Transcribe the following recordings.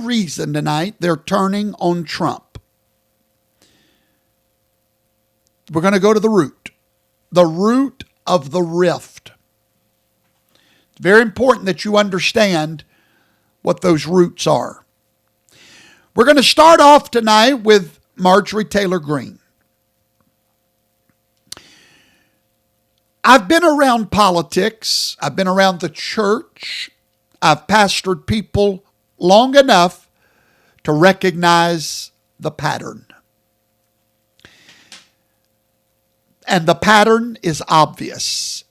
reason tonight they're turning on Trump. We're going to go to the root of the rift. It's very important that you understand what those roots are. We're going to start off tonight with Marjorie Taylor Greene. I've been around politics. I've been around the church. I've pastored people long enough to recognize the pattern. And the pattern is obvious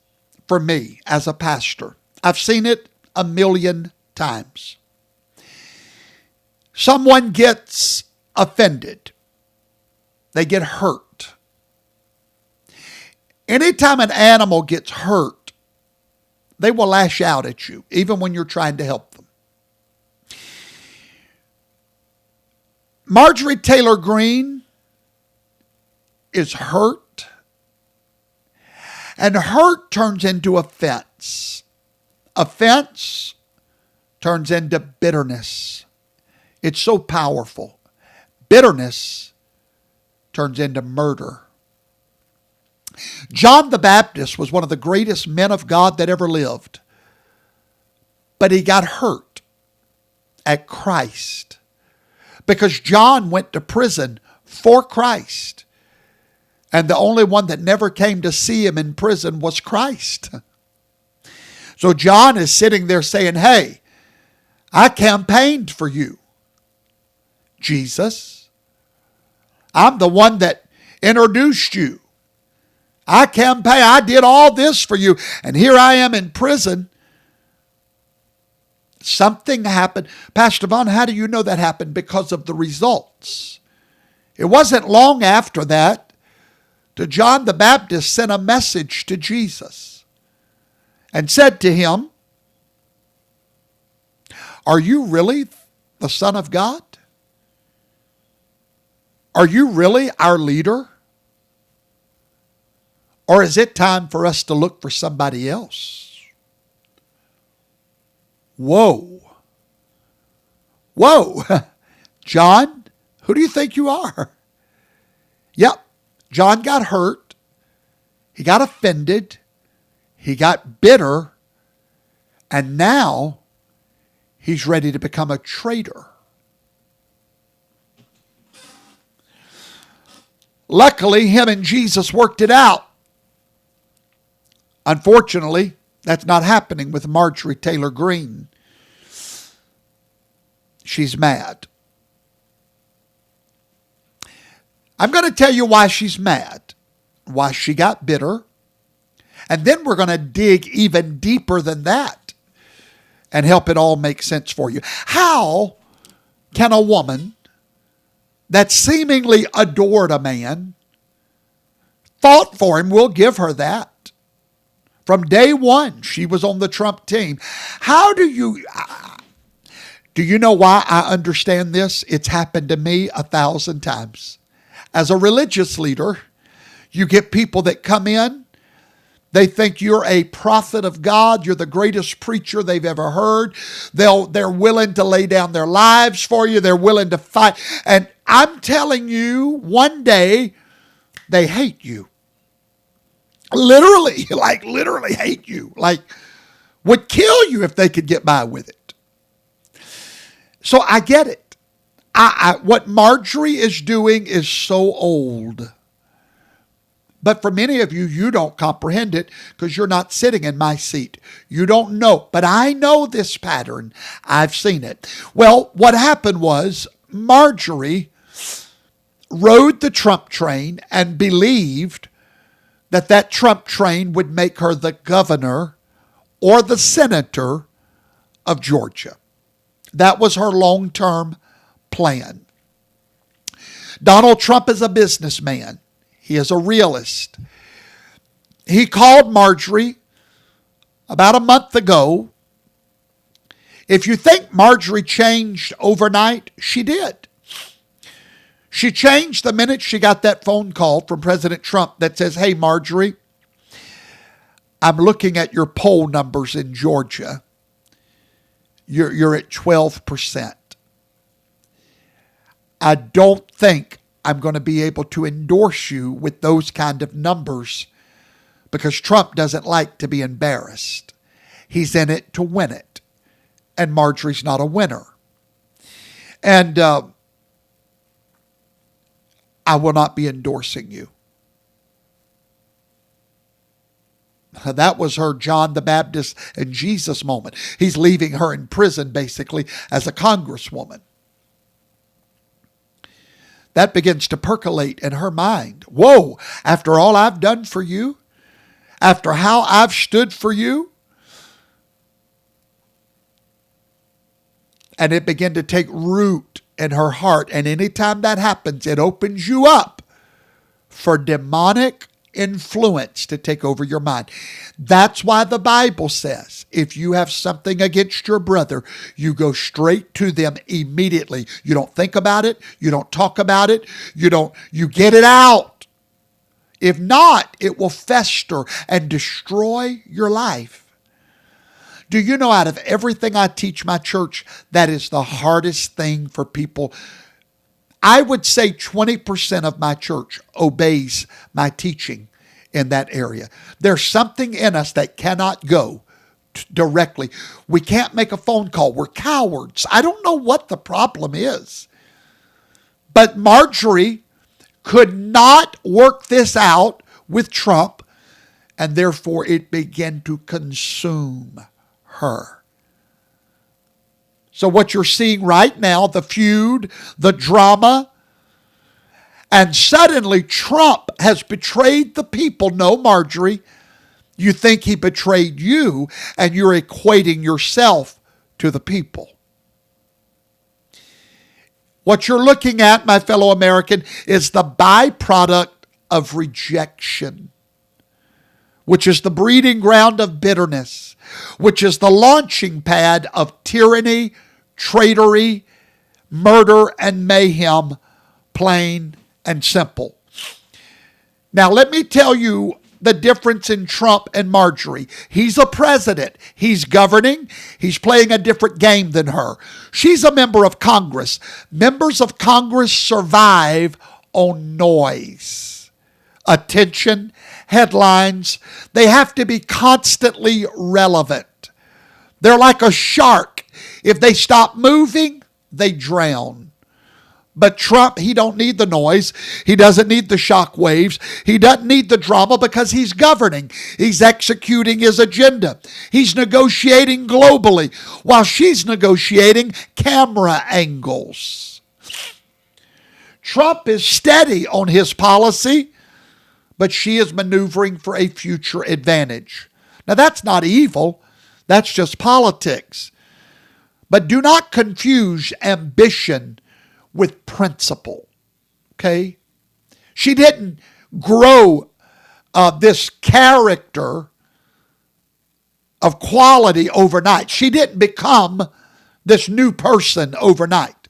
for me as a pastor. I've seen it a million times. Someone gets offended. They get hurt. Anytime an animal gets hurt, they will lash out at you, even when you're trying to help them. Marjorie Taylor Greene is hurt, and hurt turns into offense. Offense turns into bitterness. It's so powerful. Bitterness turns into murder. John the Baptist was one of the greatest men of God that ever lived. But he got hurt at Christ because John went to prison for Christ. And the only one that never came to see him in prison was Christ. So John is sitting there saying, hey, I campaigned for you, Jesus. I'm the one that introduced you. I did all this for you, and here I am in prison. Something happened. Pastor Vaughn, how do you know that happened? Because of the results. It wasn't long after that that John the Baptist sent a message to Jesus and said to him, are you really the Son of God? Are you really our leader? Or is it time for us to look for somebody else? Whoa. Whoa. John, who do you think you are? Yep. John got hurt. He got offended. He got bitter. And now he's ready to become a traitor. Luckily, him and Jesus worked it out. Unfortunately, that's not happening with Marjorie Taylor Greene. She's mad. I'm going to tell you why she's mad, why she got bitter, and then we're going to dig even deeper than that and help it all make sense for you. How can a woman that seemingly adored a man, fought for him, we'll give her that. From day one, she was on the Trump team. Do you know why I understand this? It's happened to me 1,000 times. As a religious leader, you get people that come in. They think you're a prophet of God. You're the greatest preacher they've ever heard. They're willing to lay down their lives for you. They're willing to fight. And I'm telling you, one day, they hate you. Literally hate you. Like, would kill you if they could get by with it. So I get it. What Marjorie is doing is so old. But for many of you, you don't comprehend it because you're not sitting in my seat. You don't know. But I know this pattern. I've seen it. Well, what happened was Marjorie rode the Trump train and believed that Trump train would make her the governor or the senator of Georgia. That was her long-term plan. Donald Trump is a businessman. He is a realist. He called Marjorie about a month ago. If you think Marjorie changed overnight, she did. She changed the minute she got that phone call from President Trump that says, hey, Marjorie, I'm looking at your poll numbers in Georgia. You're at 12%. I don't think I'm going to be able to endorse you with those kind of numbers because Trump doesn't like to be embarrassed. He's in it to win it. And Marjorie's not a winner. And I will not be endorsing you. That was her John the Baptist and Jesus moment. He's leaving her in prison basically as a congresswoman. That begins to percolate in her mind. Whoa, after all I've done for you, after how I've stood for you. And it began to take root in her heart. And anytime that happens, it opens you up for demonic influence to take over your mind. That's why the Bible says, if you have something against your brother, you go straight to them immediately. You don't think about it. You don't talk about it. You get it out. If not, it will fester and destroy your life. Do you know, out of everything I teach my church, that is the hardest thing for people? I would say 20% of my church obeys my teaching in that area. There's something in us that cannot go directly. We can't make a phone call. We're cowards. I don't know what the problem is. But Marjorie could not work this out with Trump, and therefore it began to consume her. So what you're seeing right now, the feud, the drama, and suddenly Trump has betrayed the people. No, Marjorie, you think he betrayed you, and you're equating yourself to the people. What you're looking at, my fellow American, is the byproduct of rejection, which is the breeding ground of bitterness, which is the launching pad of tyranny, traitory, murder, and mayhem, plain and simple. Now, let me tell you the difference in Trump and Marjorie. He's a president. He's governing. He's playing a different game than her. She's a member of Congress. Members of Congress survive on noise, attention, headlines. They have to be constantly relevant. They're like a shark. If they stop moving, they drown. But Trump, he don't need the noise. He doesn't need the shock waves. He doesn't need the drama because he's governing. He's executing his agenda. He's negotiating globally while she's negotiating camera angles. Trump is steady on his policy, but she is maneuvering for a future advantage. Now, that's not evil. That's just politics. But do not confuse ambition with principle, okay? She didn't grow this character of quality overnight. She didn't become this new person overnight.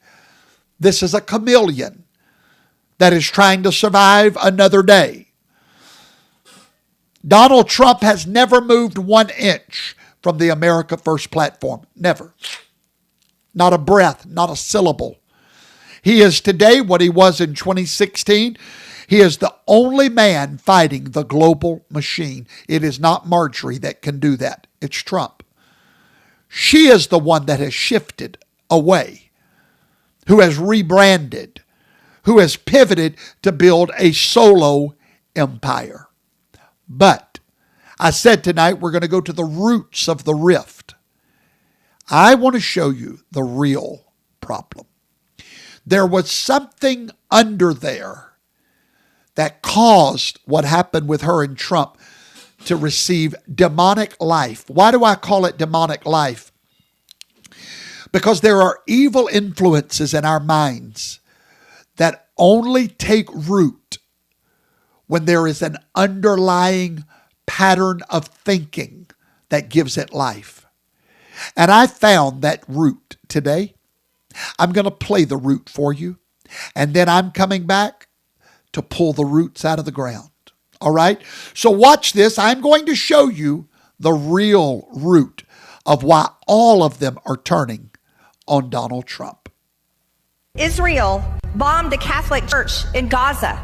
This is a chameleon that is trying to survive another day. Donald Trump has never moved 1 inch from the America First platform. Never. Not a breath, not a syllable. He is today what he was in 2016. He is the only man fighting the global machine. It is not Marjorie that can do that. It's Trump. She is the one that has shifted away, who has rebranded, who has pivoted to build a solo empire. But I said tonight we're going to go to the roots of the rift. I want to show you the real problem. There was something under there that caused what happened with her and Trump to receive demonic life. Why do I call it demonic life? Because there are evil influences in our minds that only take root when there is an underlying pattern of thinking that gives it life. And I found that root today. I'm going to play the root for you, and then I'm coming back to pull the roots out of the ground. All right? So watch this. I'm going to show you the real root of why all of them are turning on Donald Trump. Israel bombed a Catholic church in Gaza,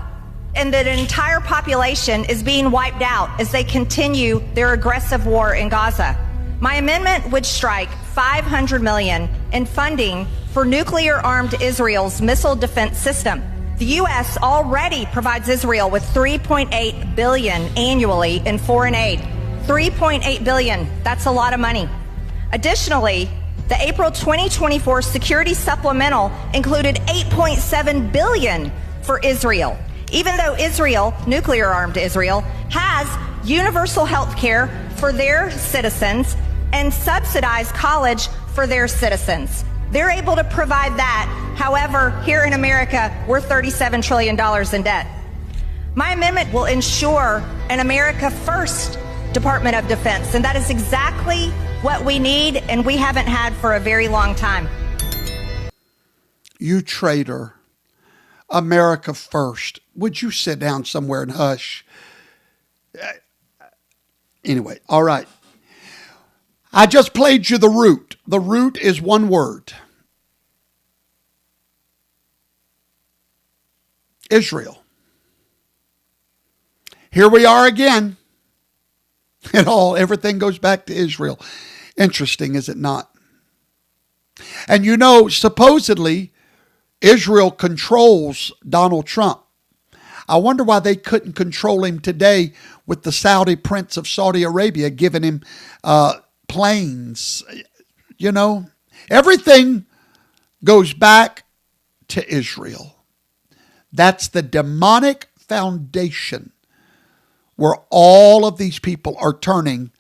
and that an entire population is being wiped out as they continue their aggressive war in Gaza. My amendment would strike $500 million in funding for nuclear-armed Israel's missile defense system. The U.S. already provides Israel with $3.8 billion annually in foreign aid. $3.8 billion, that's a lot of money. Additionally, the April 2024 security supplemental included $8.7 billion for Israel. Even though Israel, nuclear-armed Israel, has universal health care for their citizens and subsidized college for their citizens. They're able to provide that. However, here in America, we're $37 trillion in debt. My amendment will ensure an America First Department of Defense, and that is exactly what we need and we haven't had for a very long time. You traitor. America First. Would you sit down somewhere and hush? Anyway, all right. I just played you the root. The root is one word. Israel. Here we are again. Everything goes back to Israel. Interesting, is it not? And you know, supposedly, Israel controls Donald Trump. I wonder why they couldn't control him today with the Saudi Prince of Saudi Arabia giving him planes. You know, everything goes back to Israel. That's the demonic foundation where all of these people are turning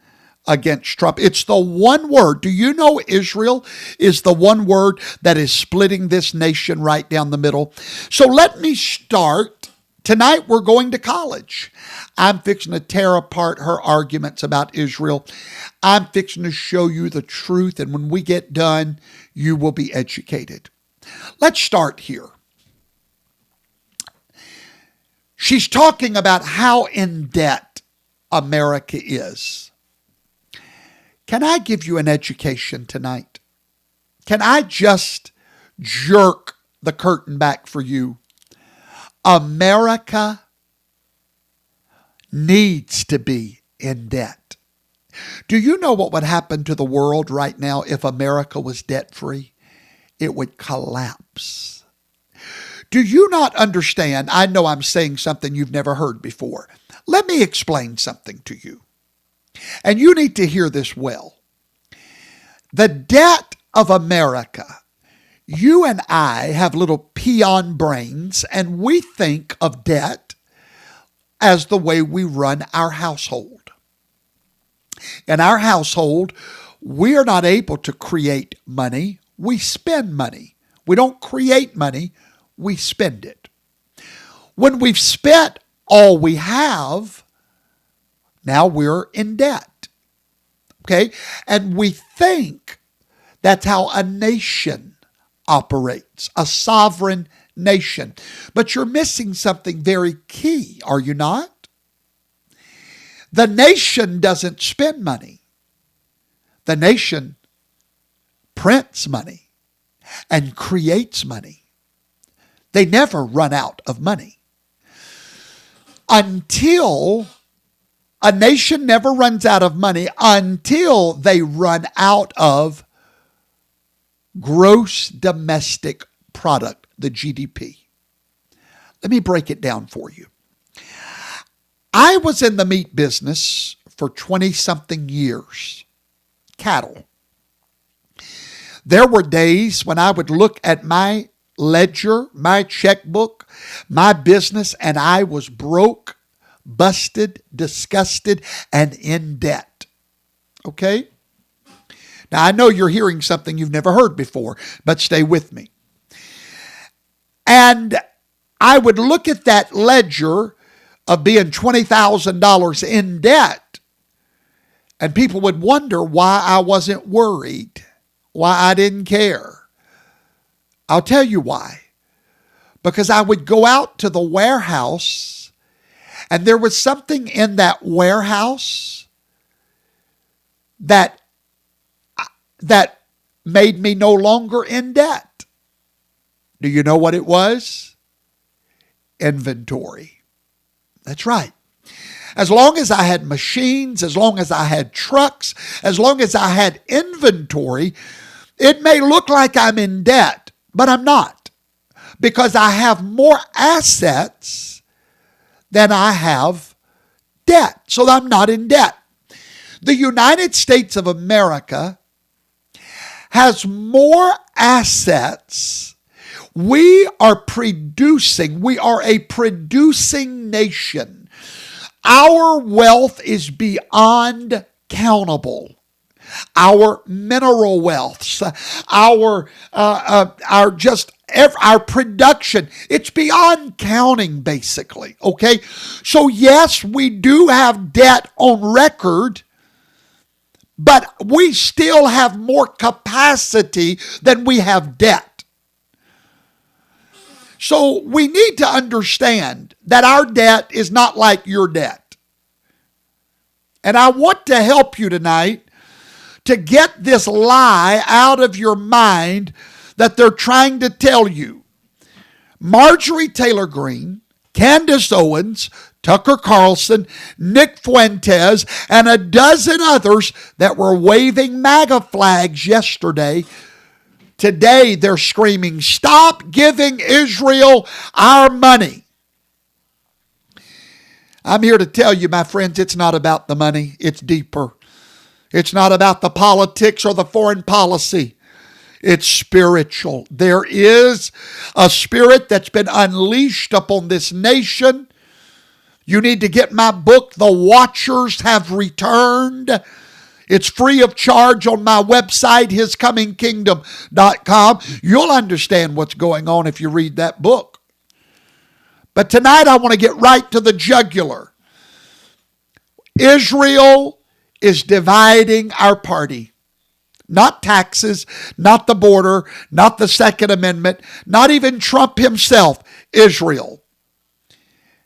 against Trump. It's the one word. Do you know Israel is the one word that is splitting this nation right down the middle? So let me start. Tonight we're going to college. I'm fixing to tear apart her arguments about Israel. I'm fixing to show you the truth, and when we get done, you will be educated. Let's start here. She's talking about how in debt America is. Can I give you an education tonight? Can I just jerk the curtain back for you? America needs to be in debt. Do you know what would happen to the world right now if America was debt-free? It would collapse. Do you not understand? I know I'm saying something you've never heard before. Let me explain something to you. And you need to hear this well. The debt of America. You and I have little peon brains, and we think of debt as the way we run our household. In our household, we are not able to create money. We spend money. We don't create money. We spend it. When we've spent all we have, now we're in debt. Okay? And we think that's how a nation operates, a sovereign nation. But you're missing something very key, are you not? The nation doesn't spend money. The nation prints money and creates money. They never run out of money. Until a nation never runs out of money until they run out of gross domestic product, the GDP. Let me break it down for you. I was in the meat business for 20-something years. Cattle. There were days when I would look at my ledger, my checkbook, my business, and I was broke, busted, disgusted, and in debt. Okay? Now, I know you're hearing something you've never heard before, but stay with me. And I would look at that ledger of being $20,000 in debt, and people would wonder why I wasn't worried, why I didn't care. I'll tell you why. Because I would go out to the warehouse, and there was something in that warehouse that made me no longer in debt. Do you know what it was? Inventory. That's right. As long as I had machines, as long as I had trucks, as long as I had inventory, it may look like I'm in debt, but I'm not, because I have more assets than I have debt. So I'm not in debt. The United States of America has more assets. We are producing. We are a producing nation. Our wealth is beyond countable. Our mineral wealths, our production, it's beyond counting, basically. Okay, so yes, we do have debt on record, but we still have more capacity than we have debt. So we need to understand that our debt is not like your debt. And I want to help you tonight to get this lie out of your mind that they're trying to tell you. Marjorie Taylor Greene, Candace Owens, Tucker Carlson, Nick Fuentes, and a dozen others that were waving MAGA flags yesterday, today they're screaming, "Stop giving Israel our money." I'm here to tell you, my friends, it's not about the money. It's deeper. It's not about the politics or the foreign policy. It's spiritual. There is a spirit that's been unleashed upon this nation. You need to get my book, The Watchers Have Returned. It's free of charge on my website, hiscomingkingdom.com. You'll understand what's going on if you read that book. But tonight I want to get right to the jugular. Israel is dividing our party. Not taxes, not the border, not the Second Amendment, not even Trump himself, Israel.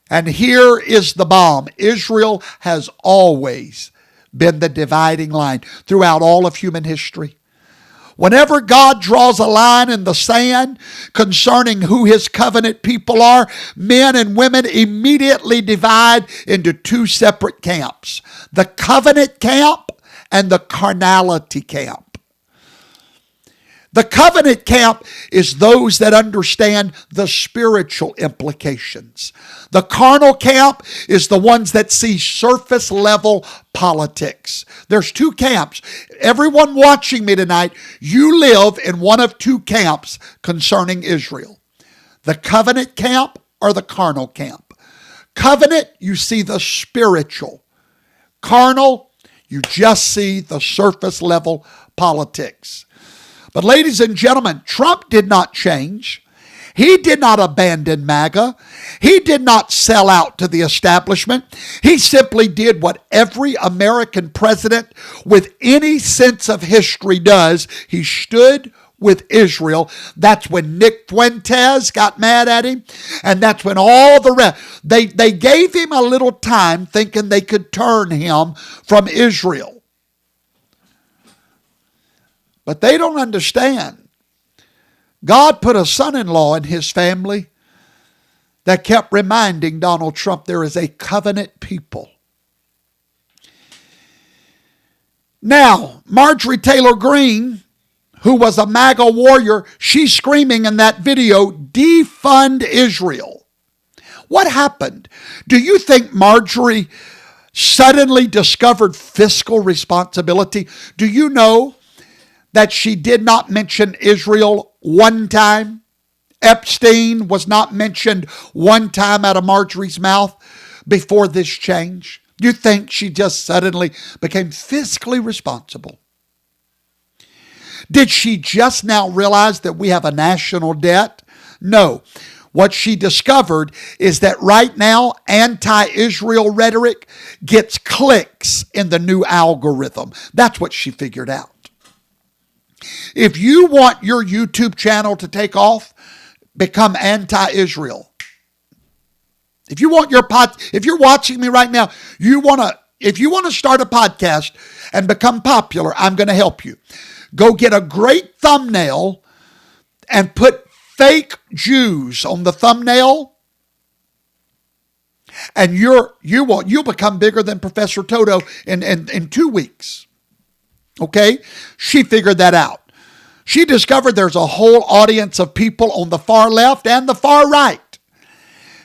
And here is the bomb. Israel has always been the dividing line throughout all of human history. Whenever God draws a line in the sand concerning who his covenant people are, men and women immediately divide into two separate camps: the covenant camp and the carnality camp. The covenant camp is those that understand the spiritual implications. The carnal camp is the ones that see surface level politics. There's two camps. Everyone watching me tonight, you live in one of two camps concerning Israel: the covenant camp or the carnal camp. Covenant, you see the spiritual. Carnal, you just see the surface level politics. But ladies and gentlemen, Trump did not change. He did not abandon MAGA. He did not sell out to the establishment. He simply did what every American president with any sense of history does. He stood with Israel. That's when Nick Fuentes got mad at him. And that's when all the rest, they gave him a little time thinking they could turn him from Israel. But they don't understand. God put a son-in-law in his family that kept reminding Donald Trump there is a covenant people. Now, Marjorie Taylor Greene, who was a MAGA warrior, she's screaming in that video, "Defund Israel." What happened? Do you think Marjorie suddenly discovered fiscal responsibility? Do you know that she did not mention Israel one time? Epstein was not mentioned one time out of Marjorie's mouth before this change. You think she just suddenly became fiscally responsible? Did she just now realize that we have a national debt? No. What she discovered is that right now, anti-Israel rhetoric gets clicks in the new algorithm. That's what she figured out. If you want your YouTube channel to take off, become anti-Israel. If you want if you're watching me right now, if you want to start a podcast and become popular, I'm going to help you. Go get a great thumbnail and put fake Jews on the thumbnail, and you'll become bigger than Professor Toto in 2 weeks. Okay? She figured that out. She discovered there's a whole audience of people on the far left and the far right.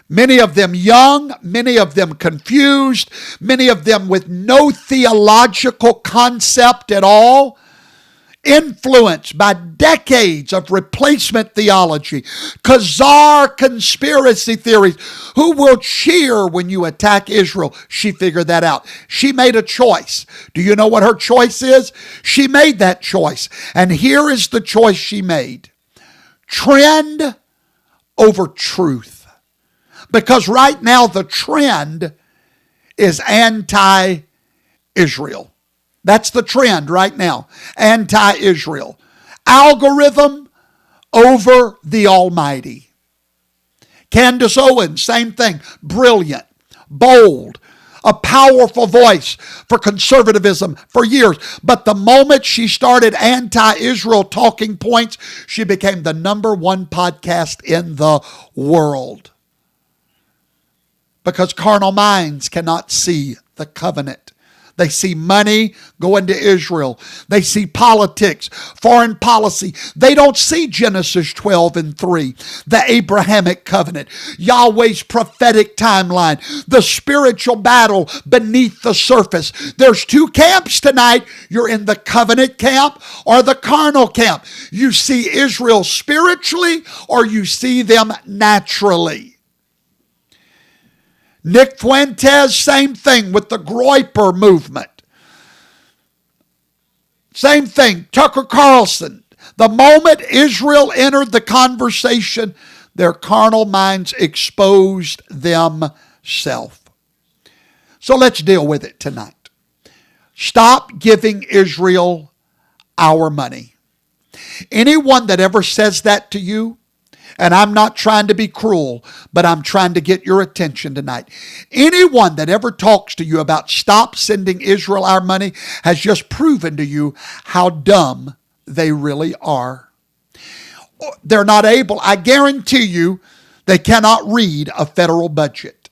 Many of them young, many of them confused, many of them with no theological concept at all, influenced by decades of replacement theology, Khazar conspiracy theories. Who will cheer when you attack Israel? She figured that out. She made a choice. Do you know what her choice is? She made that choice. And here is the choice she made. Trend over truth. Because right now the trend is anti-Israel. That's the trend right now. Anti-Israel. Algorithm over the Almighty. Candace Owens, same thing. Brilliant, bold, a powerful voice for conservatism for years. But the moment she started anti-Israel talking points, she became the #1 podcast in the world. Because carnal minds cannot see the covenant. They see money going to Israel. They see politics, foreign policy. They don't see Genesis 12:3, the Abrahamic covenant, Yahweh's prophetic timeline, the spiritual battle beneath the surface. There's 2 camps tonight. You're in the covenant camp or the carnal camp. You see Israel spiritually or you see them naturally. Nick Fuentes, same thing with the Groyper movement. Same thing. Tucker Carlson. The moment Israel entered the conversation, their carnal minds exposed themselves. So let's deal with it tonight. Stop giving Israel our money. Anyone that ever says that to you, and I'm not trying to be cruel, but I'm trying to get your attention tonight. Anyone that ever talks to you about stop sending Israel our money has just proven to you how dumb they really are. They're not able, I guarantee you, they cannot read a federal budget.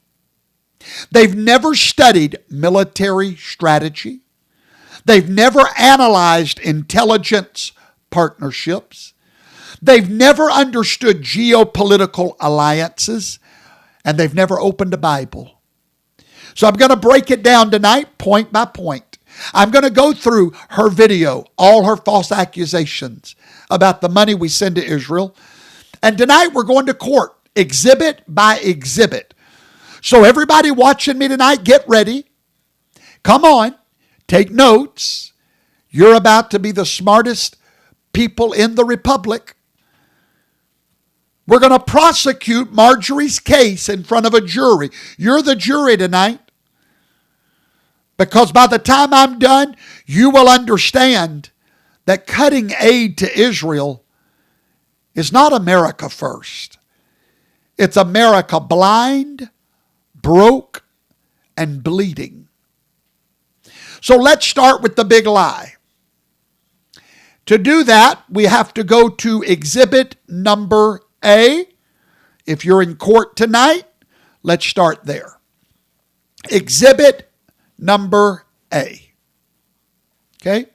They've never studied military strategy. They've never analyzed intelligence partnerships. They've never understood geopolitical alliances, and they've never opened a Bible. So I'm going to break it down tonight, point by point. I'm going to go through her video, all her false accusations about the money we send to Israel. And tonight we're going to court, exhibit by exhibit. So everybody watching me tonight, get ready. Come on, take notes. You're about to be the smartest people in the republic. We're going to prosecute Marjorie's case in front of a jury. You're the jury tonight. Because by the time I'm done, you will understand that cutting aid to Israel is not America first. It's America blind, broke, and bleeding. So let's start with the big lie. To do that, we have to go to exhibit number A. If you're in court tonight, let's start there. Exhibit number A. Okay?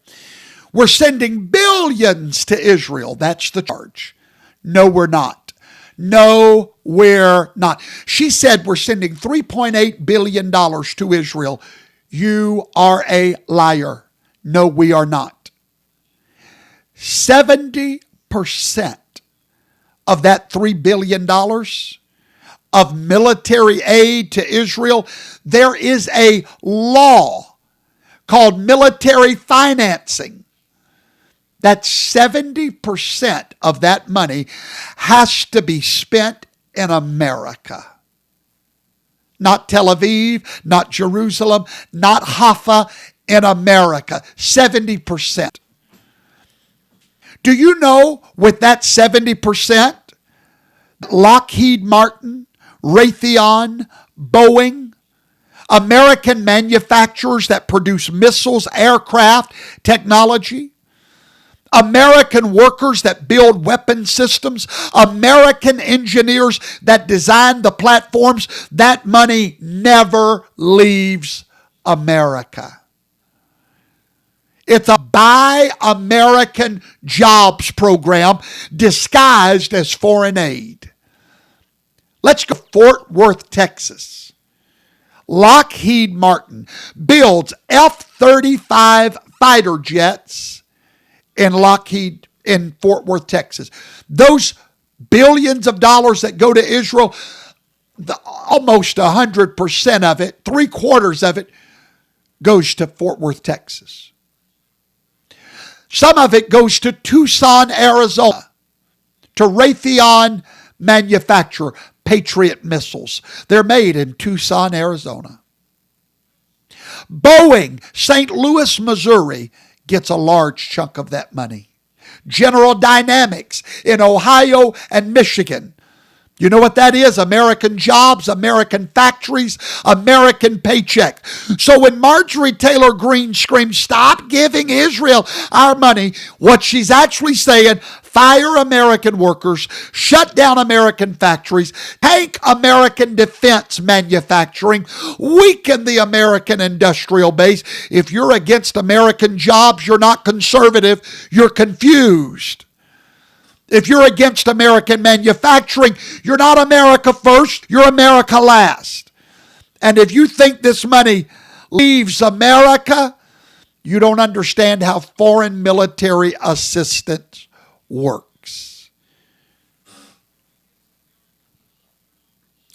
We're sending billions to Israel. That's the charge. No, we're not. No, we're not. She said we're sending $3.8 billion to Israel. You are a liar. No, we are not. 70% of that $3 billion of military aid to Israel, there is a law called military financing. That 70% of that money has to be spent in America. Not Tel Aviv, not Jerusalem, not Haifa, in America. 70%. Do you know with that 70%, Lockheed Martin, Raytheon, Boeing, American manufacturers that produce missiles, aircraft, technology, American workers that build weapon systems, American engineers that design the platforms, that money never leaves America. It's a Buy American Jobs program disguised as foreign aid. Let's go to Fort Worth, Texas. Lockheed Martin builds F-35 fighter jets in Fort Worth, Texas. Those billions of dollars that go to Israel, almost 100% of it, 3/4 of it, goes to Fort Worth, Texas. Some of it goes to Tucson, Arizona, to Raytheon manufacturer, Patriot missiles. They're made in Tucson, Arizona. Boeing, St. Louis, Missouri, gets a large chunk of that money. General Dynamics in Ohio and Michigan. You know what that is? American jobs, American factories, American paycheck. So when Marjorie Taylor Greene screams, stop giving Israel our money, what she's actually saying, fire American workers, shut down American factories, tank American defense manufacturing, weaken the American industrial base. If you're against American jobs, you're not conservative, you're confused. If you're against American manufacturing, you're not America first, you're America last. And if you think this money leaves America, you don't understand how foreign military assistance works.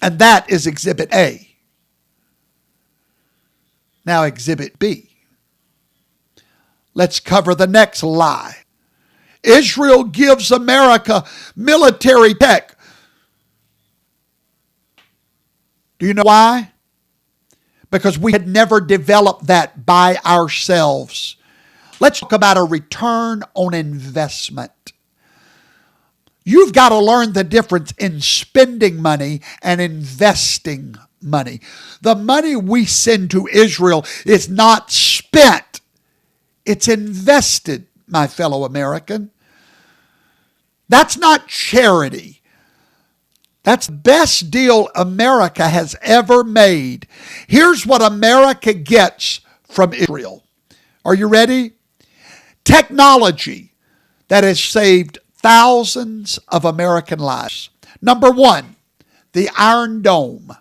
And that is Exhibit A. Now, Exhibit B. Let's cover the next lie. Israel gives America military tech. Do you know why? Because we had never developed that by ourselves. Let's talk about a return on investment. You've got to learn the difference in spending money and investing money. The money we send to Israel is not spent. It's invested, my fellow American. That's not charity. That's the best deal America has ever made. Here's what America gets from Israel. Are you ready? Technology that has saved thousands of American lives. Number one, the Iron Dome.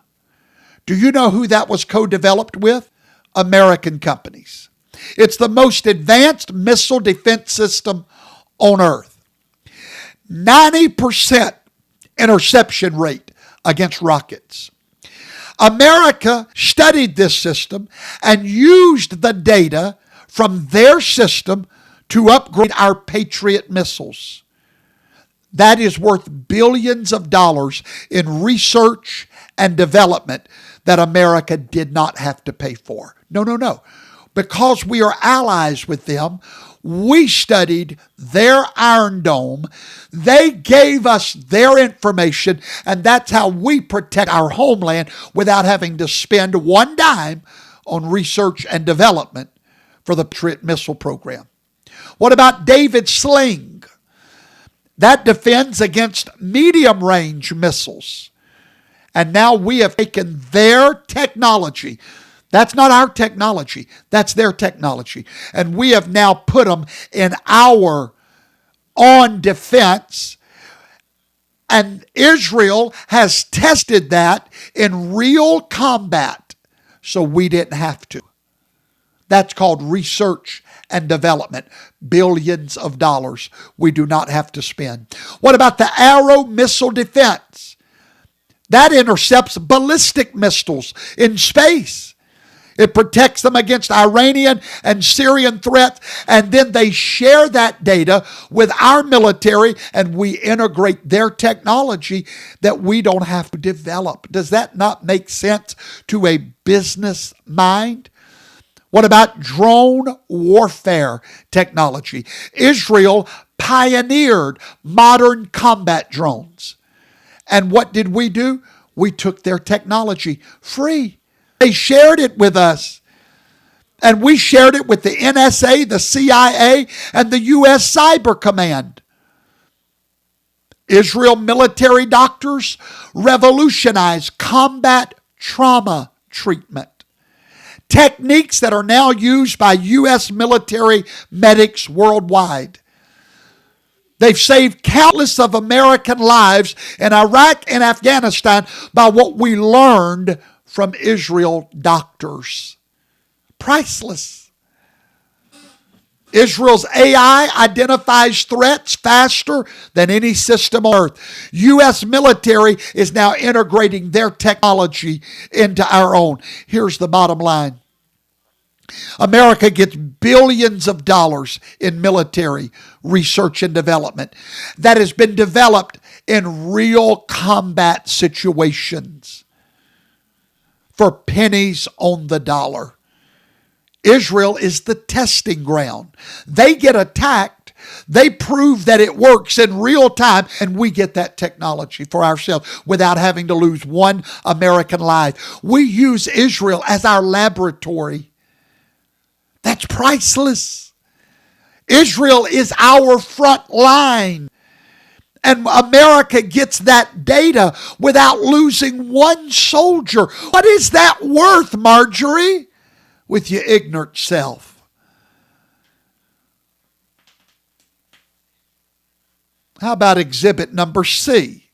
Do you know who that was co-developed with? American companies. It's the most advanced missile defense system on Earth. 90% interception rate against rockets. America studied this system and used the data from their system to upgrade our Patriot missiles. That is worth billions of dollars in research and development that America did not have to pay for. No. Because we are allies with them, we studied their Iron Dome. They gave us their information, and that's how we protect our homeland without having to spend one dime on research and development for the Patriot missile program. What about David Sling? That defends against medium-range missiles. And now we have taken their technology. That's not our technology. That's their technology. And we have now put them in our own defense. And Israel has tested that in real combat. So we didn't have to. That's called research and development. Billions of dollars we do not have to spend. What about the Arrow missile defense? That intercepts ballistic missiles in space. It protects them against Iranian and Syrian threats, and then they share that data with our military, and we integrate their technology that we don't have to develop. Does that not make sense to a business mind? What about drone warfare technology? Israel pioneered modern combat drones. And what did we do? We took their technology free. They shared it with us. And we shared it with the NSA, the CIA, and the U.S. Cyber Command. Israel military doctors revolutionized combat trauma treatment. Techniques that are now used by U.S. military medics worldwide. They've saved countless of American lives in Iraq and Afghanistan by what we learned from Israel doctors. Priceless. Israel's AI identifies threats faster than any system on earth. U.S. military is now integrating their technology into our own. Here's the bottom line. America gets billions of dollars in military research and development that has been developed in real combat situations for pennies on the dollar. Israel is the testing ground. They get attacked, they prove that it works in real time, and we get that technology for ourselves without having to lose one American life. We use Israel as our laboratory. That's priceless. Israel is our front line. And America gets that data without losing one soldier. What is that worth, Marjorie? With your ignorant self. How about exhibit number C?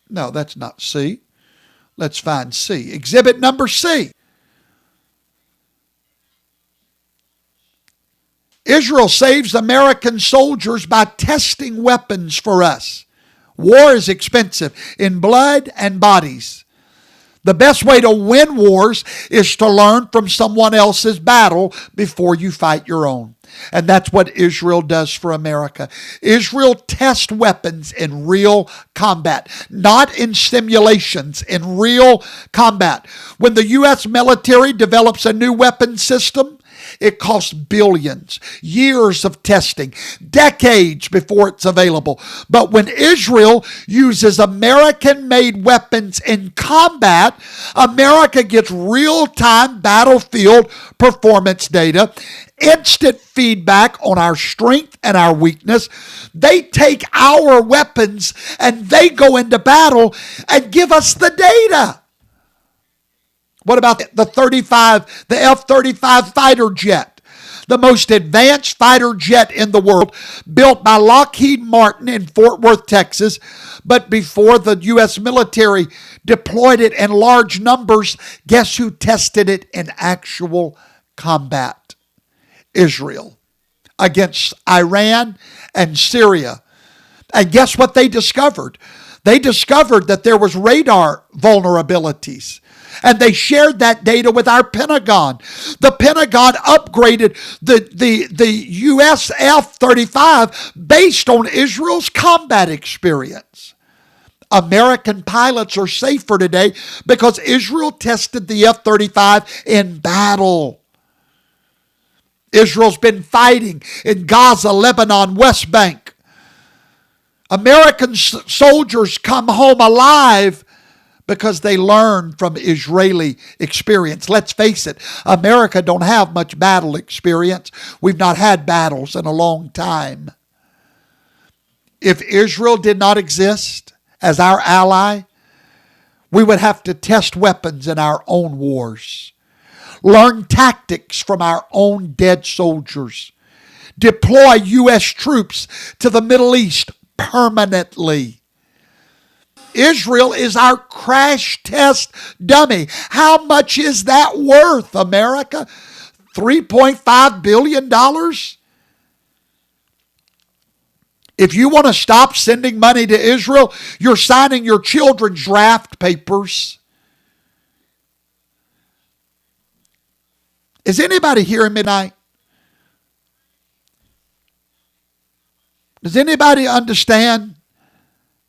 No, that's not C. Let's find C. Exhibit number C. Israel saves American soldiers by testing weapons for us. War is expensive in blood and bodies. The best way to win wars is to learn from someone else's battle before you fight your own. And that's what Israel does for America. Israel tests weapons in real combat, not in simulations, in real combat. When the U.S. military develops a new weapon system, it costs billions, years of testing, decades before it's available. But when Israel uses American-made weapons in combat, America gets real-time battlefield performance data, instant feedback on our strength and our weakness. They take our weapons and they go into battle and give us the data. What about the F-35 fighter jet? The most advanced fighter jet in the world, built by Lockheed Martin in Fort Worth, Texas. But before the U.S. military deployed it in large numbers, guess who tested it in actual combat? Israel against Iran and Syria. And guess what they discovered? They discovered that there was radar vulnerabilities. And they shared that data with our Pentagon. The Pentagon upgraded the U.S. F-35 based on Israel's combat experience. American pilots are safer today because Israel tested the F-35 in battle. Israel's been fighting in Gaza, Lebanon, West Bank. American soldiers come home alive because they learn from Israeli experience. Let's face it, America don't have much battle experience. We've not had battles in a long time. If Israel did not exist as our ally, we would have to test weapons in our own wars, learn tactics from our own dead soldiers, deploy U.S. troops to the Middle East permanently. Israel is our crash test dummy. How much is that worth, America? $3.5 billion? If you want to stop sending money to Israel, you're signing your children's draft papers. Is anybody hearing me tonight? Does anybody understand?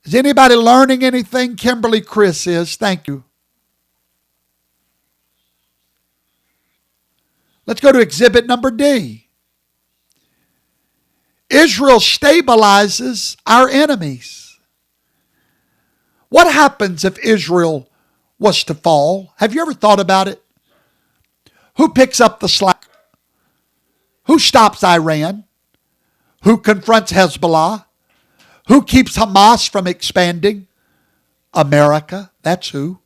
Is anybody learning anything? Kimberly Chris is. Thank you. Let's go to exhibit number D. Israel stabilizes our enemies. What happens if Israel was to fall? Have you ever thought about it? Who picks up the slack? Who stops Iran? Who confronts Hezbollah? Who keeps Hamas from expanding? America. That's who.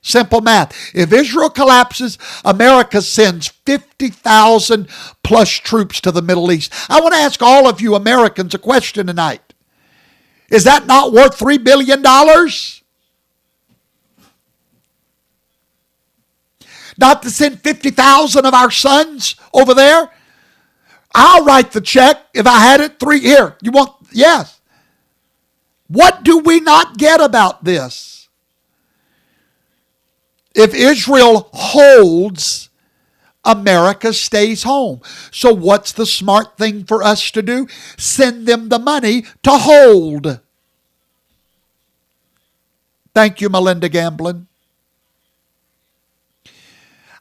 Simple math. If Israel collapses, America sends 50,000 plus troops to the Middle East. I want to ask all of you Americans a question tonight. Is that not worth $3 billion? Not to send 50,000 of our sons over there? I'll write the check if I had it. Here. You want? Yes. What do we not get about this? If Israel holds, America stays home. So what's the smart thing for us to do? Send them the money to hold. Thank you, Melinda Gamblin.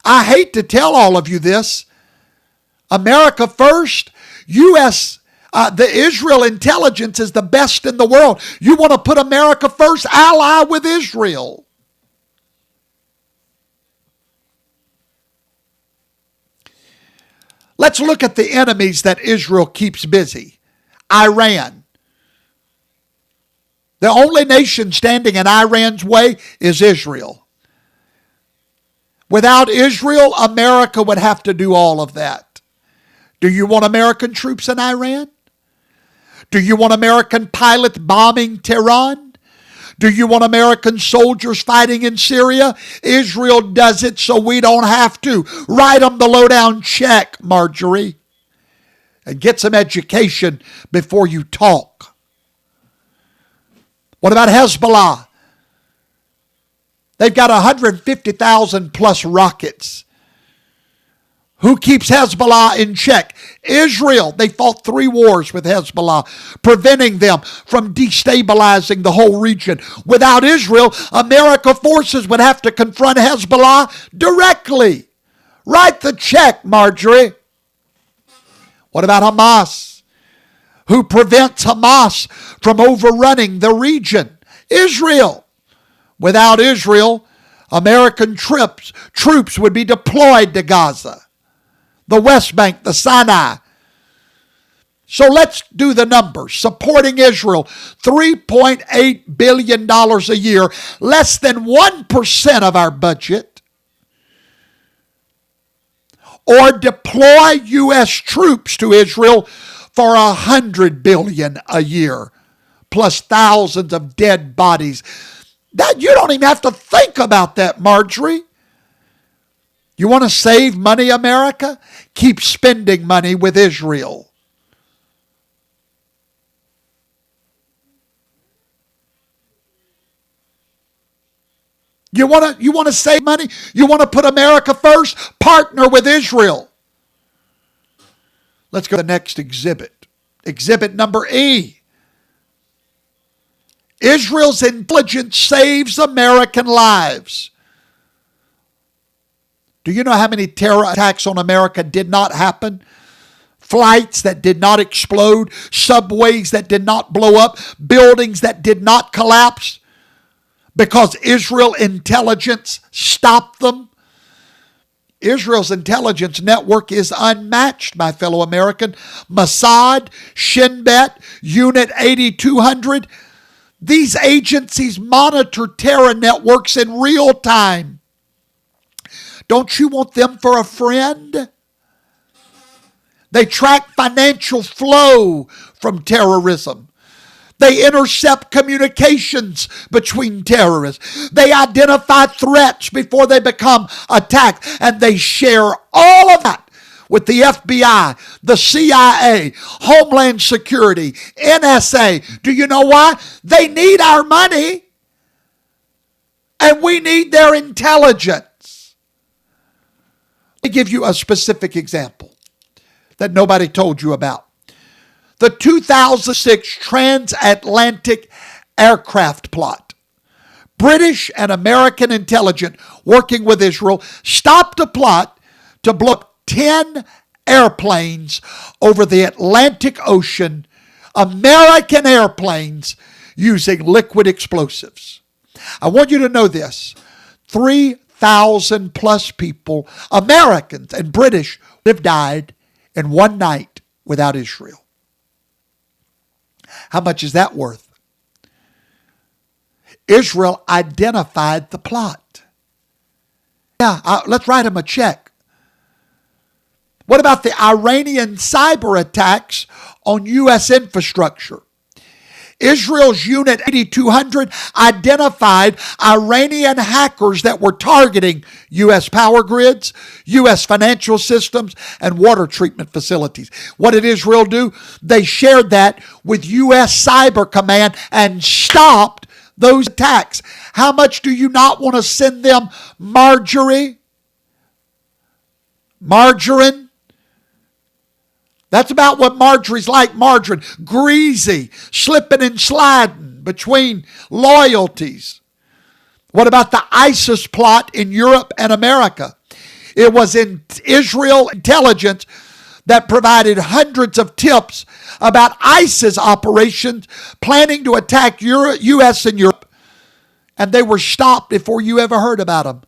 I hate to tell all of you this. America first, U.S., the Israel intelligence is the best in the world. You want to put America first? Ally with Israel. Let's look at the enemies that Israel keeps busy. Iran. The only nation standing in Iran's way is Israel. Without Israel, America would have to do all of that. Do you want American troops in Iran? Do you want American pilots bombing Tehran? Do you want American soldiers fighting in Syria? Israel does it so we don't have to. Write them the lowdown check, Marjorie. And get some education before you talk. What about Hezbollah? They've got 150,000 plus rockets. Who keeps Hezbollah in check? Israel. They fought 3 wars with Hezbollah, preventing them from destabilizing the whole region. Without Israel, American forces would have to confront Hezbollah directly. Write the check, Marjorie. What about Hamas? Who prevents Hamas from overrunning the region? Israel. Without Israel, American troops would be deployed to Gaza, the West Bank, the Sinai. So let's do the numbers. Supporting Israel, $3.8 billion a year, less than 1% of our budget. Or deploy U.S. troops to Israel for $100 billion a year, plus thousands of dead bodies. That you don't even have to think about that, Marjorie. You want to save money, America? Keep spending money with Israel. You want to save money? You want to put America first? Partner with Israel. Let's go to the next exhibit. Exhibit number E. Israel's intelligence saves American lives. Do you know how many terror attacks on America did not happen? Flights that did not explode, subways that did not blow up, buildings that did not collapse because Israel intelligence stopped them. Israel's intelligence network is unmatched, my fellow American. Mossad, Shin Bet, Unit 8200. These agencies monitor terror networks in real time. Don't you want them for a friend? They track financial flow from terrorism. They intercept communications between terrorists. They identify threats before they become attacked. And they share all of that with the FBI, the CIA, Homeland Security, NSA. Do you know why? They need our money. And we need their intelligence. Let me give you a specific example that nobody told you about. The 2006 transatlantic aircraft plot. British and American intelligence working with Israel stopped a plot to blow up 10 airplanes over the Atlantic Ocean, American airplanes using liquid explosives. I want you to know this. 3 100,000 plus people, Americans and British, have died in one night without Israel. How much is that worth? Israel identified the plot. Yeah, let's write them a check. What about the Iranian cyber attacks on U.S. infrastructure? Israel's Unit 8200 identified Iranian hackers that were targeting U.S. power grids, U.S. financial systems, and water treatment facilities. What did Israel do? They shared that with U.S. Cyber Command and stopped those attacks. How much do you not want to send them marjorie? Margarine? That's about what Marjorie's like, margarine. Greasy, slipping and sliding between loyalties. What about the ISIS plot in Europe and America? It was in Israel intelligence that provided hundreds of tips about ISIS operations planning to attack U.S. and Europe. And they were stopped before you ever heard about them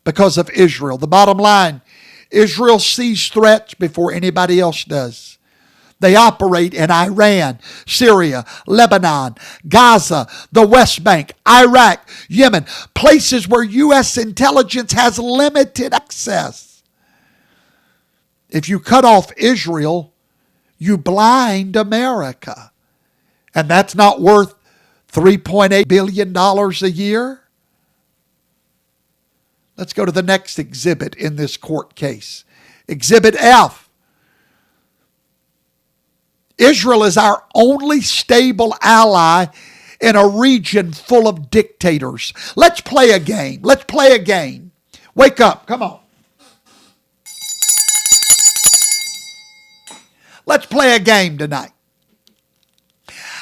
because of Israel. The bottom line, Israel sees threats before anybody else does. They operate in Iran, Syria, Lebanon, Gaza, the West Bank, Iraq, Yemen, places where U.S. intelligence has limited access. If you cut off Israel, you blind America. And that's not worth $3.8 billion a year. Let's go to the next exhibit in this court case. Exhibit F. Israel is our only stable ally in a region full of dictators. Let's play a game. Let's play a game. Wake up. Come on. Let's play a game tonight.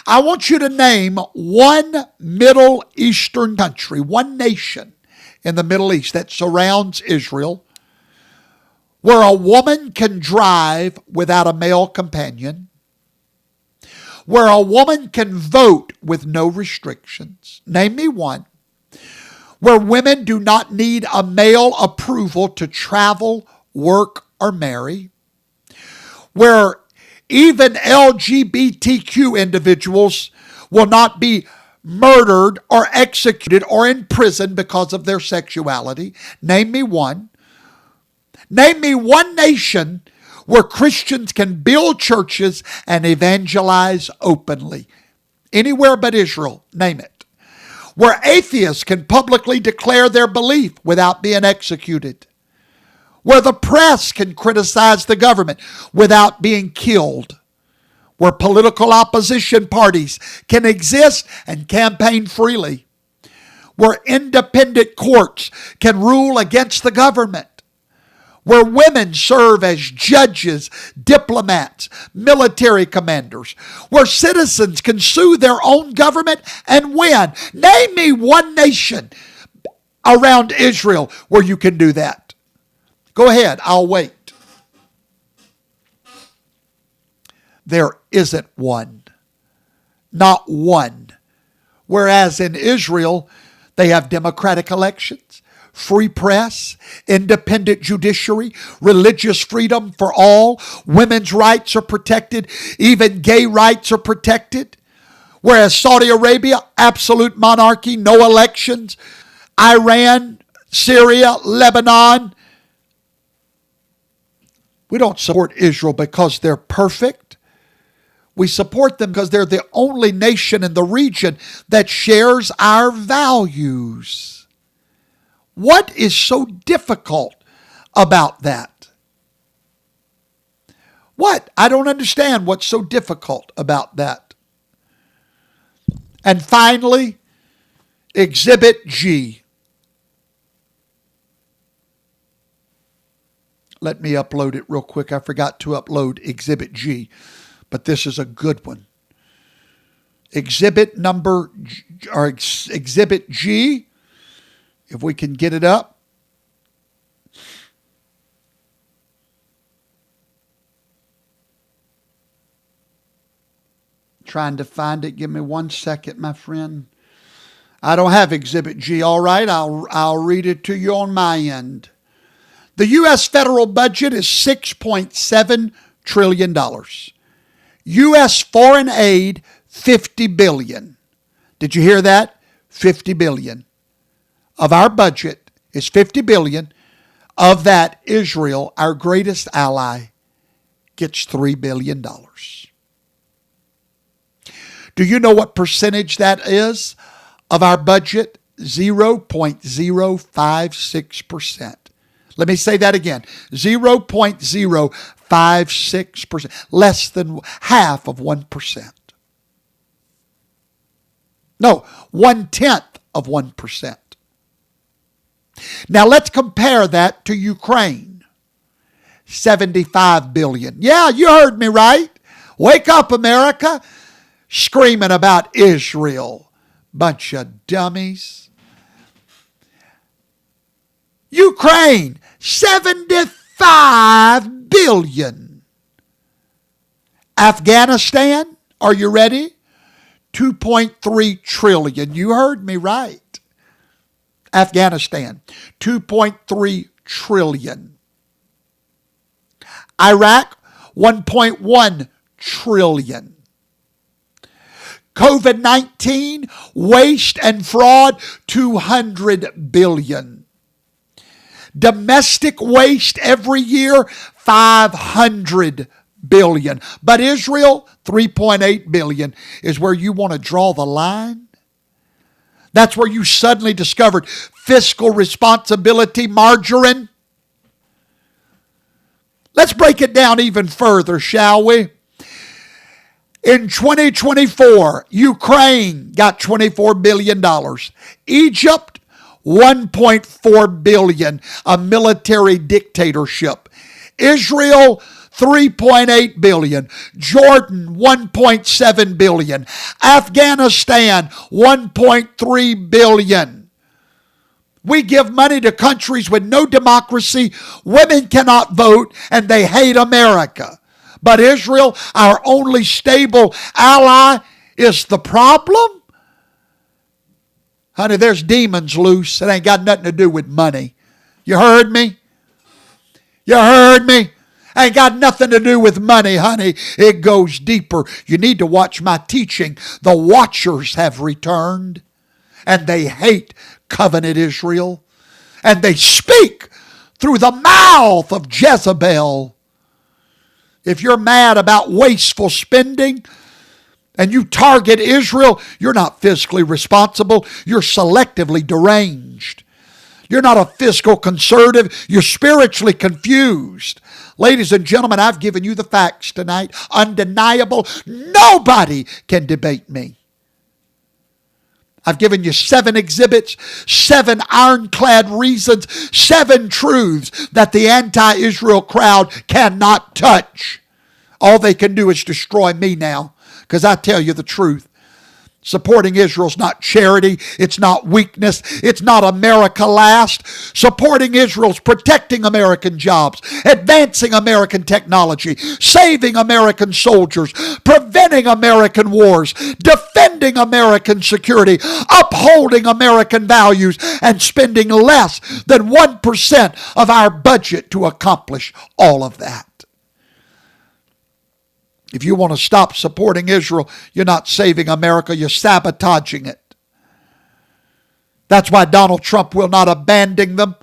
I want you to name one Middle Eastern country, one nation in the Middle East that surrounds Israel, where a woman can drive without a male companion, where a woman can vote with no restrictions. Name me one. Where women do not need a male approval to travel, work, or marry. Where even LGBTQ individuals will not be murdered or executed or imprisoned because of their sexuality. Name me one. Name me one nation where Christians can build churches and evangelize openly. Anywhere but Israel. Name it. Where atheists can publicly declare their belief without being executed. Where the press can criticize the government without being killed. Where political opposition parties can exist and campaign freely. Where independent courts can rule against the government. Where women serve as judges, diplomats, military commanders. Where citizens can sue their own government and win. Name me one nation around Israel where you can do that. Go ahead, I'll wait. There isn't one. Not one. Whereas in Israel, they have democratic elections, free press, independent judiciary, religious freedom for all, women's rights are protected, even gay rights are protected. Whereas Saudi Arabia, absolute monarchy, no elections. Iran, Syria, Lebanon. We don't support Israel because they're perfect. We support them because they're the only nation in the region that shares our values. What is so difficult about that? What? I don't understand what's so difficult about that. And finally, Exhibit G. Let me upload it real quick. I forgot to upload Exhibit G, but this is a good one. Exhibit G, if we can get it up. Trying to find it. Give me 1 second, my friend. I don't have Exhibit G. All right, I'll read it to you on my end. The U.S. federal budget is $6.7 trillion. U.S. foreign aid, $50 billion. Did you hear that? $50 billion. Of our budget is $50 billion. Of that, Israel, our greatest ally, gets $3 billion. Do you know what percentage that is of our budget? 0.056%. Let me say that again. 0.056%. Less than half of 1%. No, 1/10 of 1%. Now let's compare that to Ukraine. $75 billion. Yeah, you heard me right. Wake up, America. Screaming about Israel. Bunch of dummies. Ukraine, $75 billion. Afghanistan, are you ready? $2.3 trillion. You heard me right. Afghanistan, $2.3 trillion. Iraq, $1.1 trillion. COVID-19, waste and fraud, $200 billion. Domestic waste every year, $500 billion. But Israel, $3.8 billion is where you want to draw the line. That's where you suddenly discovered fiscal responsibility, Marjorie. Let's break it down even further, shall we? In 2024, Ukraine got $24 billion. Egypt, $1.4 billion, a military dictatorship. Israel, $3.8 billion. Jordan, $1.7 billion. Afghanistan, $1.3 billion. We give money to countries with no democracy, women cannot vote, and they hate America. But Israel, our only stable ally, is the problem? Honey, there's demons loose. It ain't got nothing to do with money. You heard me? You heard me? Ain't got nothing to do with money, honey. It goes deeper. You need to watch my teaching. The watchers have returned, and they hate covenant Israel, and they speak through the mouth of Jezebel. If you're mad about wasteful spending and you target Israel, you're not fiscally responsible. You're selectively deranged. You're not a fiscal conservative. You're spiritually confused. Ladies and gentlemen, I've given you the facts tonight. Undeniable. Nobody can debate me. I've given you 7 exhibits, 7 ironclad reasons, 7 truths that the anti-Israel crowd cannot touch. All they can do is destroy me now, because I tell you the truth. Supporting Israel is not charity. It's not weakness. It's not America last. Supporting Israel is protecting American jobs, advancing American technology, saving American soldiers, preventing American wars, defending American security, upholding American values, and spending less than 1% of our budget to accomplish all of that. If you want to stop supporting Israel, you're not saving America, you're sabotaging it. That's why Donald Trump will not abandon them.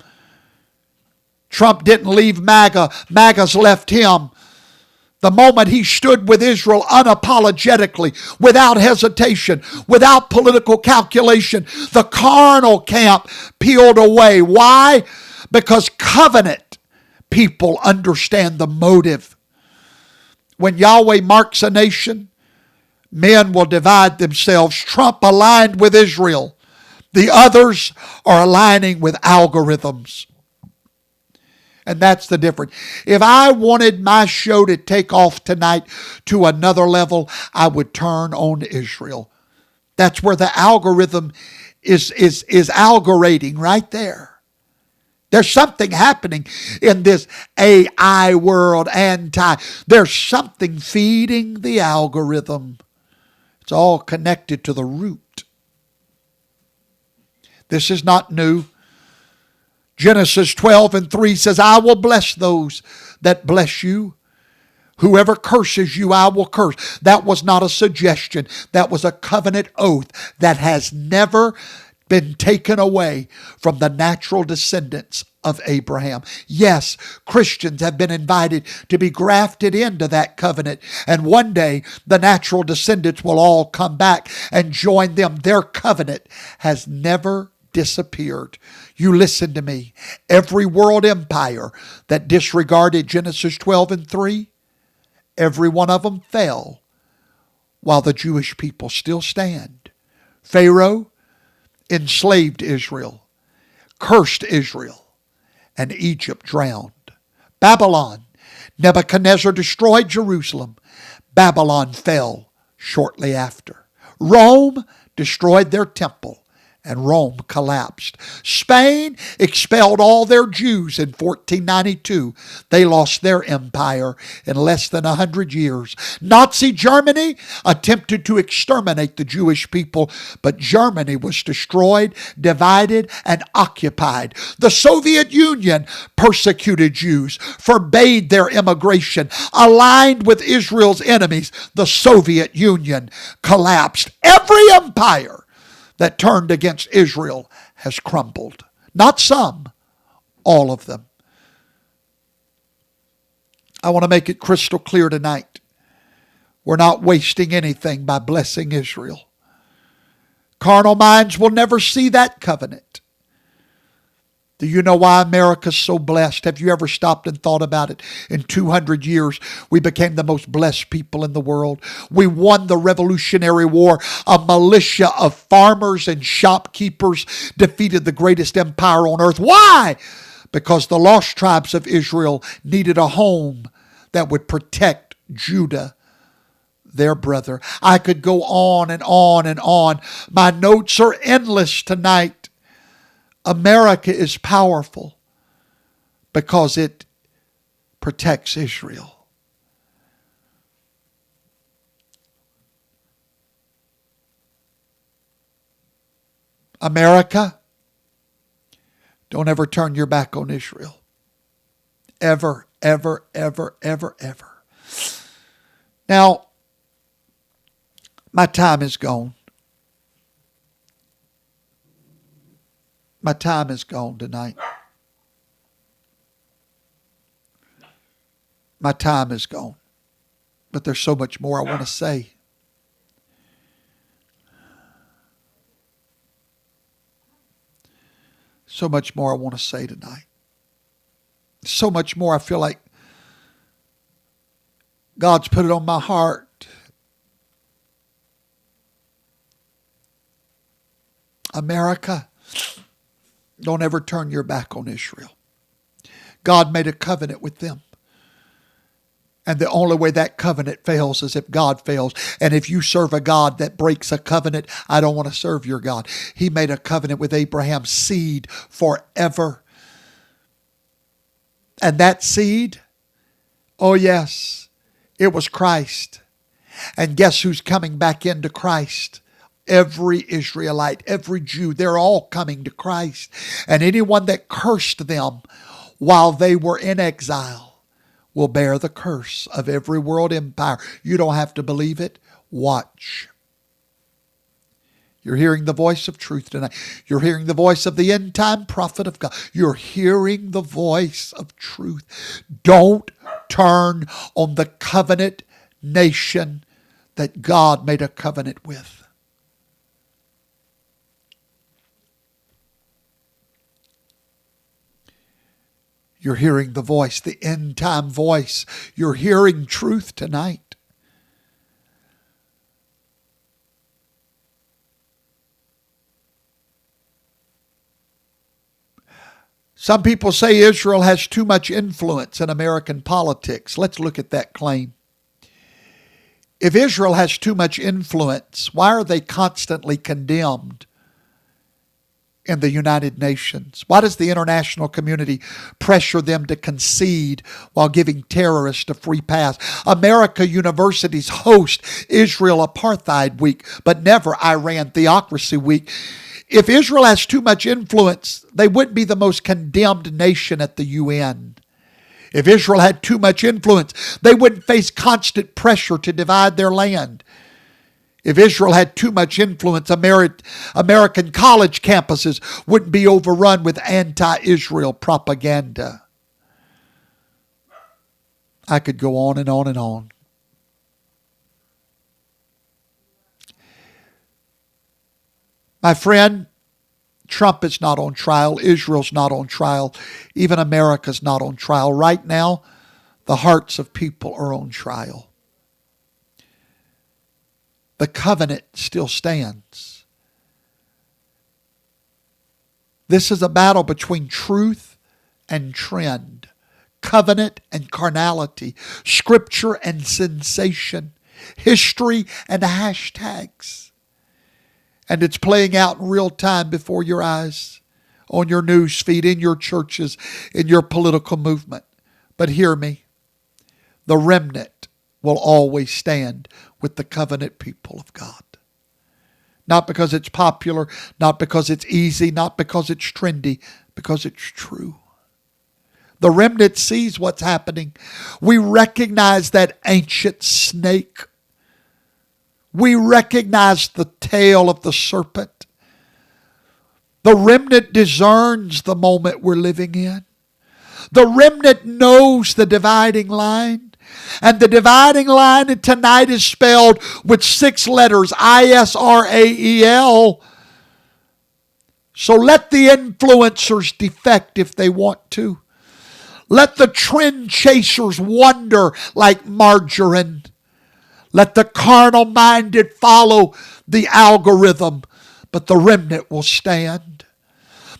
Trump didn't leave MAGA. MAGA's left him. The moment he stood with Israel unapologetically, without hesitation, without political calculation, the carnal camp peeled away. Why? Because covenant people understand the motive. When Yahweh marks a nation, men will divide themselves. Trump aligned with Israel. The others are aligning with algorithms. And that's the difference. If I wanted my show to take off tonight to another level, I would turn on Israel. That's where the algorithm is algorating right there. There's something happening in this AI world, There's something feeding the algorithm. It's all connected to the root. This is not new. Genesis 12:3 says, I will bless those that bless you. Whoever curses you, I will curse. That was not a suggestion. That was a covenant oath that has never been taken away from the natural descendants of Abraham. Yes, Christians have been invited to be grafted into that covenant. And one day, the natural descendants will all come back and join them. Their covenant has never disappeared. You listen to me. Every world empire that disregarded Genesis 12:3, every one of them fell while the Jewish people still stand. Pharaoh enslaved Israel, cursed Israel, and Egypt drowned. Babylon, Nebuchadnezzar destroyed Jerusalem. Babylon fell shortly after. Rome destroyed their temple, and Rome collapsed. Spain expelled all their Jews in 1492. They lost their empire in less than 100 years. Nazi Germany attempted to exterminate the Jewish people, but Germany was destroyed, divided, and occupied. The Soviet Union persecuted Jews, forbade their immigration, aligned with Israel's enemies. The Soviet Union collapsed. Every empire that turned against Israel has crumbled. Not some, all of them. I want to make it crystal clear tonight. We're not wasting anything by blessing Israel. Carnal minds will never see that covenant. Do you know why America's so blessed? Have you ever stopped and thought about it? In 200 years, we became the most blessed people in the world. We won the Revolutionary War. A militia of farmers and shopkeepers defeated the greatest empire on earth. Why? Because the lost tribes of Israel needed a home that would protect Judah, their brother. I could go on and on and on. My notes are endless tonight. America is powerful because it protects Israel. America, don't ever turn your back on Israel. Ever, ever, ever, ever, ever. Now, my time is gone. My time is gone tonight. My time is gone. But there's so much more I want to say. So much more I want to say tonight. So much more I feel like God's put it on my heart. America, don't ever turn your back on Israel. God made a covenant with them. And the only way that covenant fails is if God fails. And if you serve a God that breaks a covenant, I don't want to serve your God. He made a covenant with Abraham's seed forever. And that seed, oh yes, it was Christ. And guess who's coming back into Christ? Every Israelite, every Jew, they're all coming to Christ. And anyone that cursed them while they were in exile will bear the curse of every world empire. You don't have to believe it. Watch. You're hearing the voice of truth tonight. You're hearing the voice of the end time prophet of God. You're hearing the voice of truth. Don't turn on the covenant nation that God made a covenant with. You're hearing the voice, the end time voice. You're hearing truth tonight. Some people say Israel has too much influence in American politics. Let's look at that claim. If Israel has too much influence, why are they constantly condemned in the United Nations? Why does the international community pressure them to concede while giving terrorists a free pass? America universities host Israel Apartheid Week, but never Iran Theocracy Week. If Israel has too much influence, they wouldn't be the most condemned nation at the UN. If Israel had too much influence, they wouldn't face constant pressure to divide their land. If Israel had too much influence, American college campuses wouldn't be overrun with anti-Israel propaganda. I could go on and on and on. My friend, Trump is not on trial. Israel's not on trial. Even America's not on trial. Right now, the hearts of people are on trial. The covenant still stands. This is a battle between truth and trend, covenant and carnality, scripture and sensation, history and hashtags. And it's playing out in real time before your eyes, on your news feed, in your churches, in your political movement. But hear me, the remnant will always stand with the covenant people of God. Not because it's popular, not because it's easy, not because it's trendy, because it's true. The remnant sees what's happening. We recognize that ancient snake. We recognize the tail of the serpent. The remnant discerns the moment we're living in. The remnant knows the dividing line. And the dividing line tonight is spelled with 6 letters, Israel. So let the influencers defect if they want to. Let the trend chasers wander like margarine. Let the carnal-minded follow the algorithm, but the remnant will stand.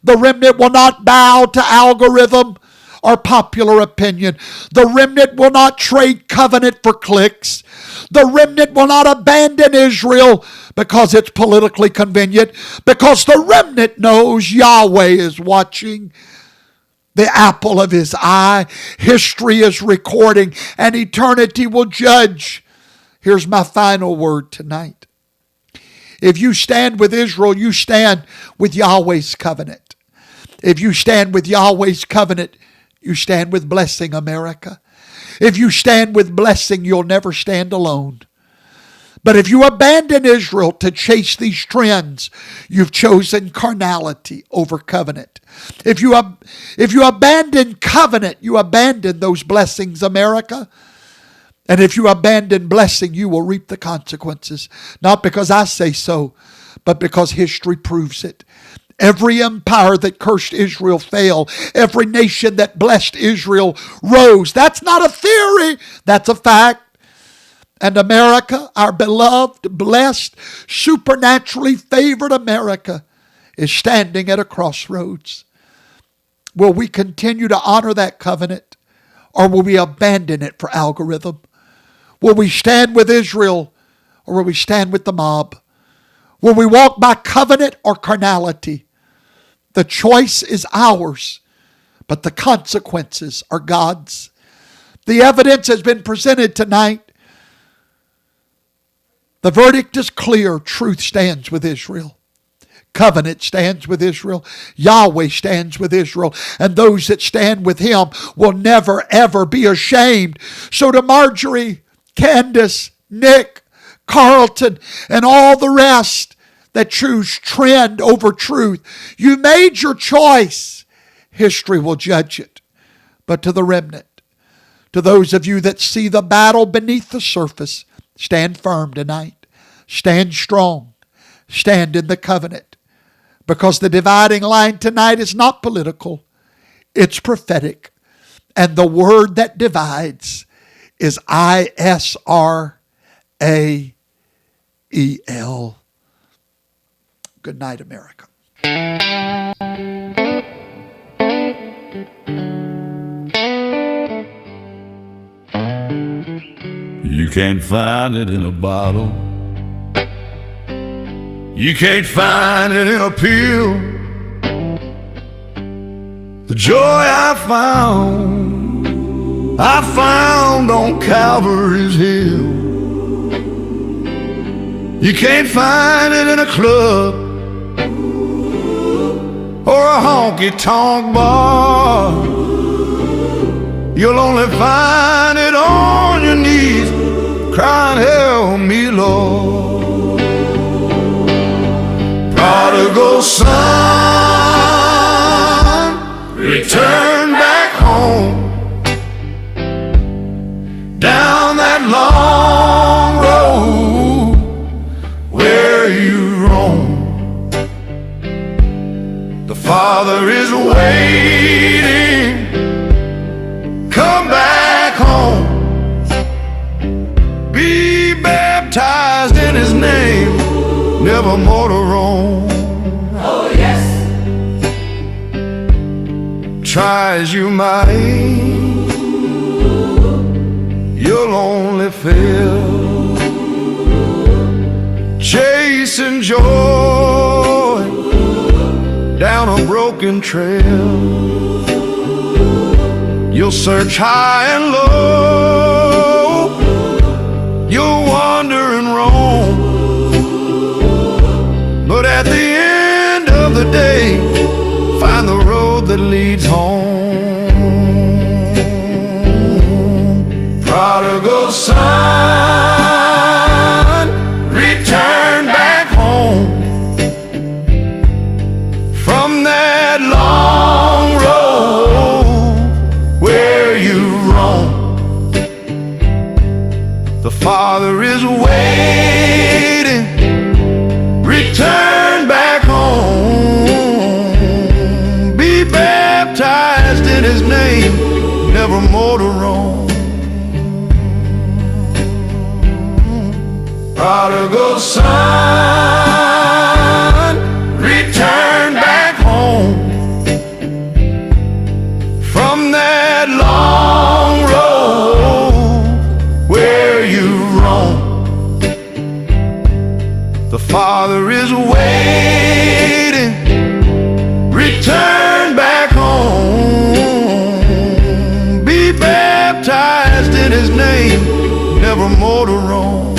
The remnant will not bow to algorithm or popular opinion. The remnant will not trade covenant for clicks. The remnant will not abandon Israel because it's politically convenient, because the remnant knows Yahweh is watching. The apple of his eye. History is recording, and eternity will judge. Here's my final word tonight. If you stand with Israel, you stand with Yahweh's covenant. If you stand with Yahweh's covenant, you stand with blessing, America. If you stand with blessing, you'll never stand alone. But if you abandon Israel to chase these trends, you've chosen carnality over covenant. If you abandon covenant, you abandon those blessings, America. And if you abandon blessing, you will reap the consequences. Not because I say so, but because history proves it. Every empire that cursed Israel fell. Every nation that blessed Israel rose. That's not a theory. That's a fact. And America, our beloved, blessed, supernaturally favored America, is standing at a crossroads. Will we continue to honor that covenant, or will we abandon it for algorithm? Will we stand with Israel, or will we stand with the mob? Will we walk by covenant or carnality? The choice is ours, but the consequences are God's. The evidence has been presented tonight. The verdict is clear. Truth stands with Israel. Covenant stands with Israel. Yahweh stands with Israel. And those that stand with him will never, ever be ashamed. So to Marjorie, Candace, Nick, Carlton, and all the rest that choose trend over truth, you made your choice. History will judge it. But to the remnant, to those of you that see the battle beneath the surface, stand firm tonight. Stand strong. Stand in the covenant. Because the dividing line tonight is not political. It's prophetic. And the word that divides is Israel. Good night, America. You can't find it in a bottle. You can't find it in a pill. The joy I found on Calvary's hill. You can't find it in a club honky-tonk bar. You'll only find it on your knees, crying, help me, Lord. Prodigal son, return back home. Down that long road where you roam, the Father is waiting. Come back home, be baptized in His name, never more to roam. Oh yes. Try as you might, you'll only fail. Chasing joy down a broken trail. You'll search high and low, you'll wander and roam, but at the end of the day, find the road that leads home. Prodigal son, return back home from that long road where you roam. The Father is waiting. Return back home, be baptized in His name, never more to roam. Prodigal son, return back home from that long road where you roam. The Father is waiting. Return back home, be baptized in His name, never more to roam.